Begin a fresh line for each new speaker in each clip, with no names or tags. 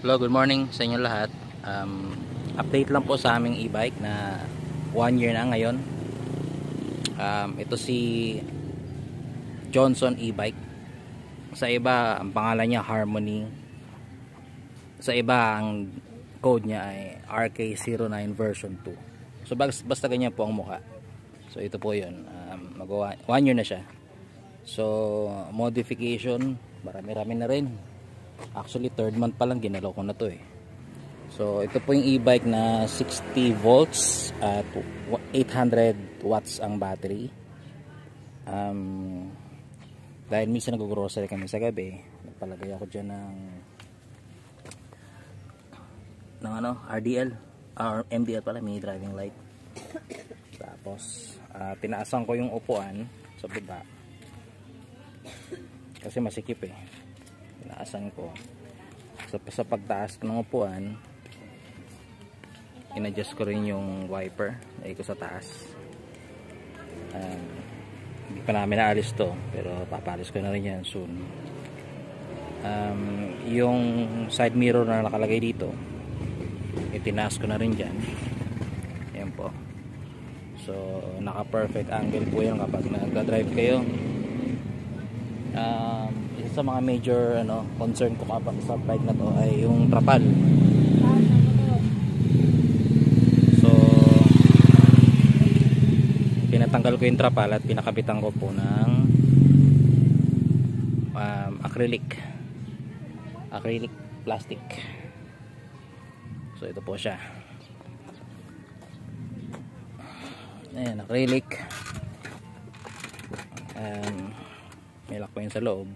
Hello, good morning sa inyo lahat. Update lang po sa aming e-bike na 1 year na ngayon. Ito si Johnson e-bike. Sa iba, ang pangalan niya Harmony. Sa iba, ang code niya ay RK09 version 2. So basta ganyan po ang mukha. So ito po yun. Mag 1 year na siya. So modification, marami-rami na rin. Actually 3rd month pa lang ginalaw ko na to eh. So ito po yung e-bike na 60 volts at 800 watts ang battery. Dahil minsan nag-grocery kami sa gabi, nagpalagay ako dyan ng RDL or MDL pala, mini driving light. Tapos tinaasan ko yung upuan sa baba kasi masikip eh. Tinaasan ko sa pagtaas ko ng upuan, in-adjust ko rin yung wiper na ko sa taas. Hindi pa namin naalis to, pero papalis ko na rin yan soon. Yung side mirror na nakalagay dito, itinaas ko na rin dyan. Ayan po. So naka perfect angle po yan kapag nagda-drive kayo. Isa sa mga major concern ko kapag sa bike na to ay yung trapal. So pinatanggal ko yung trapal at pinakabitan ko po ng acrylic plastic. So ito po siya. Ayan, acrylic. May lock po yun sa loob.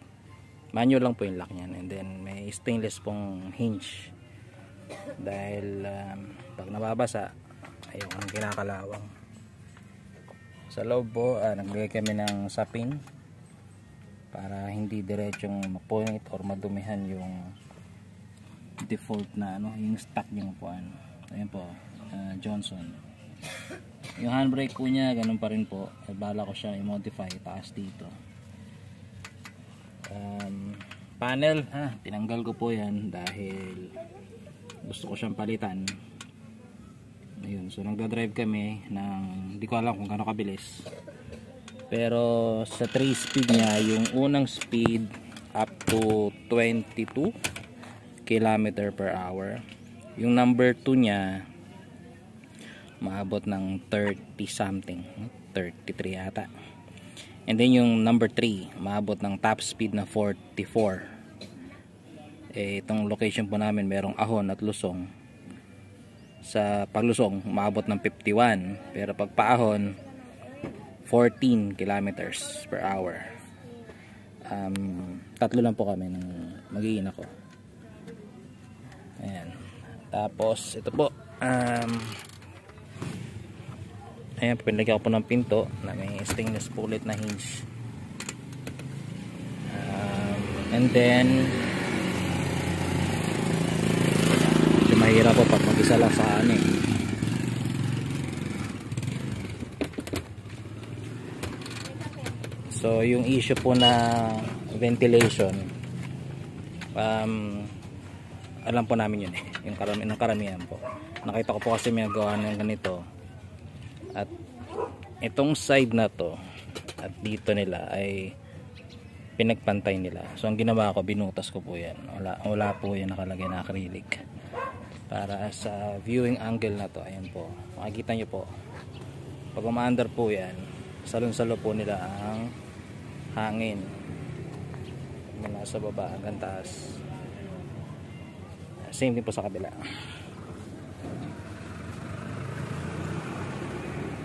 Manual lang po yung lock nyan. And then may stainless pong hinge. Dahil pag nababasa, ayaw ang kinakalawang. Sa loob po, naglagay kami ng sapin para hindi diretsong mapunit or madumihan yung default na yung stock yung upuan. Ayan po, Johnson. Yung handbrake po niya, ganun pa rin po. Bala ko siya i-modify taas dito. Panel, tinanggal ko po yan dahil gusto ko siyang palitan. Ayun, so nagda-drive kami ng, hindi ko alam kung gaano kabilis, pero sa 3 speed niya, yung unang speed up to 22 km per hour, yung number 2 niya maabot ng 30 something, 33 yata. And then yung number 3, maabot ng top speed na 44. Itong location po namin merong Ahon at Lusong. Sa paglusong, maabot ng 51. Pero pag paahon, 14 kilometers per hour. Tatlo lang po kami ng mag-iina ko. Ayan. Tapos ito po. Ayan, pinlagyan ko po ng pinto na may stainless po ulit na hinge. And then mahirap po pag mag-isa lang sa So yung issue po na ventilation, alam po namin yun yung karamihan po. Nakita ko po kasi may gawa ng ganito. At itong side na to at dito nila ay pinagpantay nila. So ang ginawa ko, binutas ko po yan. Wala po yan nakalagay na acrylic. Para sa viewing angle na to, ayan po, makikita nyo po, pag umaandar po yan, salon-salo po nila ang hangin mula sa baba hanggang taas. Same din po sa kabila.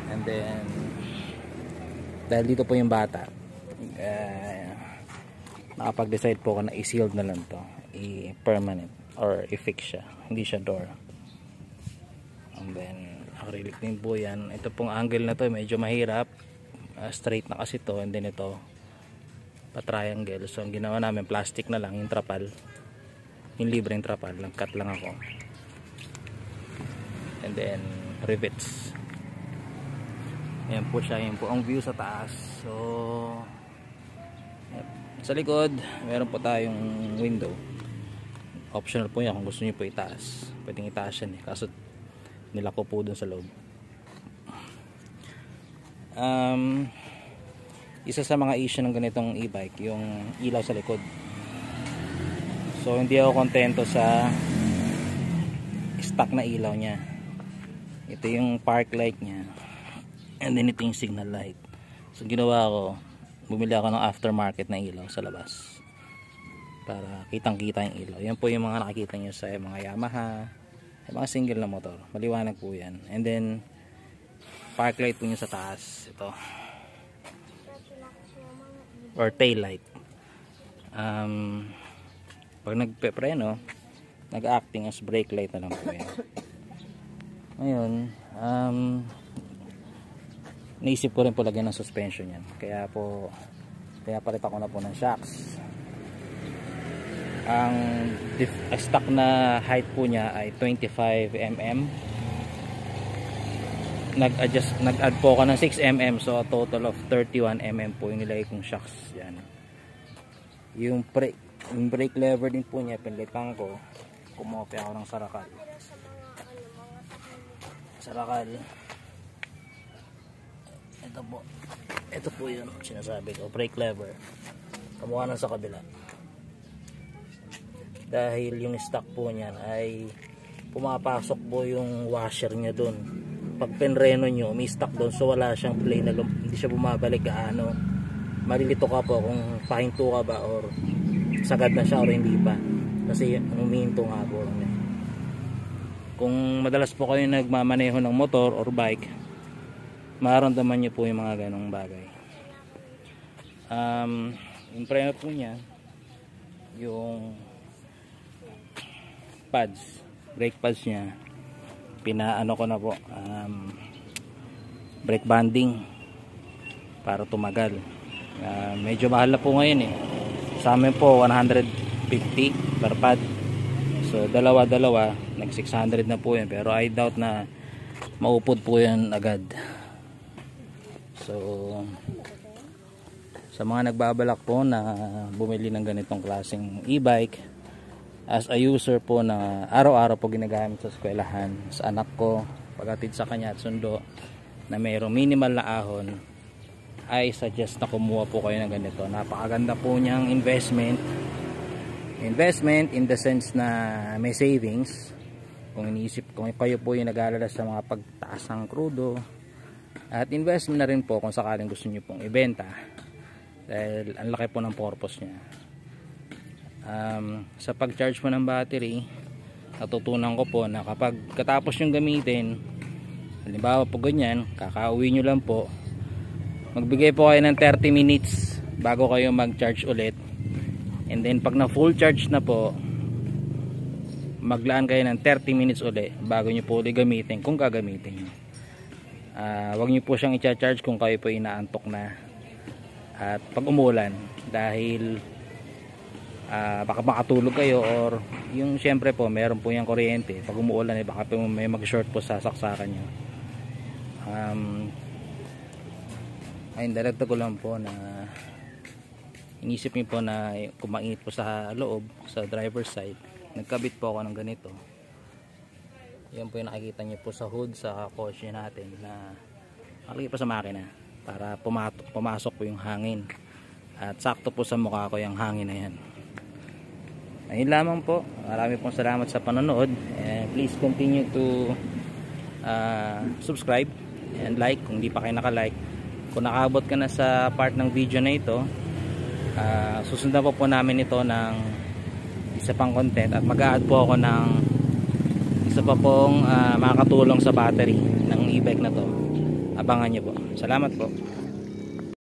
And then dahil dito po yung bata, nakapag-decide po ako na i-sealed na lang to, i-permanent or i-fix siya, hindi siya door. And then acrylic din po yan. Ito pong angle na to medyo mahirap, straight na kasi to, and then ito pa triangle. So ang ginawa namin, plastic na lang yung trapal, yung libreng trapal, nag-cut lang ako. And then rivets. Ayan po siya, ayan po ang view sa taas. So sa likod meron po tayong window optional po yan kung gusto niyo po itaas, pwedeng itaas yan kaso nilako po dun sa loob. Isa sa mga issue ng ganitong e-bike yung ilaw sa likod. So hindi ako kontento sa stock na ilaw nya. Ito yung park light nya, and then ito yung signal light. So ginawa ko, bumili ako ng aftermarket na ilaw sa labas para kitang kita yung ilaw. Yan po yung mga nakikita nyo sa mga Yamaha, yung mga single na motor, maliwanag po yan. And then park light po nyo sa taas, ito, or tail light. Pag nagpe-preno, nag-acting as brake light na lang po yan. Ngayon, naisip ko rin po lagyan ng suspension yan, kaya palitan ko na po ng shocks. Ang stock na height po niya ay 25 mm. Nag-add po ako ng 6 mm, so a total of 31 mm po yung nilagay kong shocks yan. Yung brake lever din po niya pinilitan ko, kumopi ako ng sarakal. Ito po yun sinasabi ko, brake lever, kamukha na sa kabila. Dahil yung stock po niyan ay pumapasok po yung washer niya doon. Pag pinreno nyo, may stock doon, so wala siyang play na hindi siya bumabalik gaano. Malilito ka po kung pahinto ka ba or sagad na siya or hindi pa, kasi humihinto nga po. Kung madalas po kayo nagmamaneho ng motor or bike, mararamdaman nyo po yung mga ganong bagay. Yung preno po niya, yung pads, brake pads niya, pinaano ko na po, brake banding para tumagal. Medyo mahal na po ngayon sa amin po 150 per pad, so dalawa nag 600 na po yan, pero I doubt na maupod po yan agad. So sa mga nagbabalak po na bumili ng ganitong klaseng e-bike, as a user po na araw-araw po ginagamit sa eskwelahan, sa anak ko, paghatid sa kanya at sundo, na mayroong minimal na ahon, I suggest na kumuha po kayo ng ganito. Napakaganda po niyang investment in the sense na may savings. Kung kayo po yung nag-aalala sa mga pagtaas ng krudo, at investment na rin po kung sakaling gusto niyo pong ibenta, dahil ang laki po ng purpose niya. Sa pag-charge po ng battery, natutunan ko po na kapag katapos yung gamitin, halimbawa po ganyan, kakauwi nyo lang po, magbigay po kayo ng 30 minutes bago kayo mag-charge ulit, and then pag na full charge na po, maglaan kayo ng 30 minutes ulit bago nyo po ulit gamitin kung gagamitin nyo. Huwag nyo po siyang i-charge kung kayo po inaantok na at pag umulan, dahil baka makatulog kayo, or yung syempre po meron po yung kuryente, pag umuulan baka po may mag-short po sa saksakan nyo. Ayun, daragdag ko lang po na inisip nyo po na kung mainit po sa loob, sa driver's side, nagkabit po ako ng ganito. Yan po yung nakikita nyo po sa hood sa kotse natin, na nakalagay po sa makina para pumasok po yung hangin, at sakto po sa mukha ko yung hangin na yan. Ayun lamang po. Marami pong salamat sa panonood, and please continue to subscribe and like kung di pa kayo naka-like. Kung nakaabot ka na sa part ng video na ito, susundan po namin ito ng isa pang content, at mag-a-add po ako ng isa pa pong makakatulong sa battery ng e-bike na to. Abangan nyo po. Salamat po.